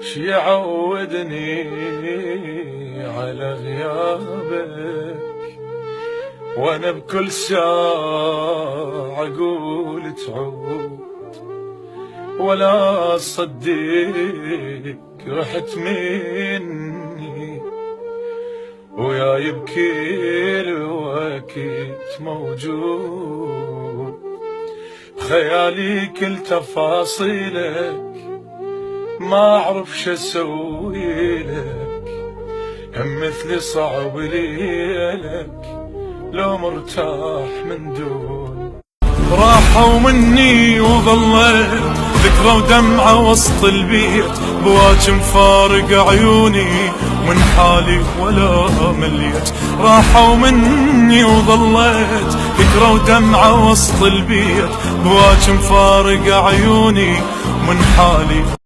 شي يعودني على غيابك، وانا بكل ساعة اقول تعود، ولا اصدق رحت مني، وياي بكل وقت موجود، بخيالي كل تفاصيلك، ما اعرف شو اسوي لك، هم مثلي صعب ليلك لو مرتاح من دون. راحوا مني وظليت ذكرى ودمعة وسط البيت، بواجه مفارق عيوني من حالي ولا مليت. راحوا مني وظليت ذكرى ودمعة وسط البيت، بواجه مفارق عيوني من حالي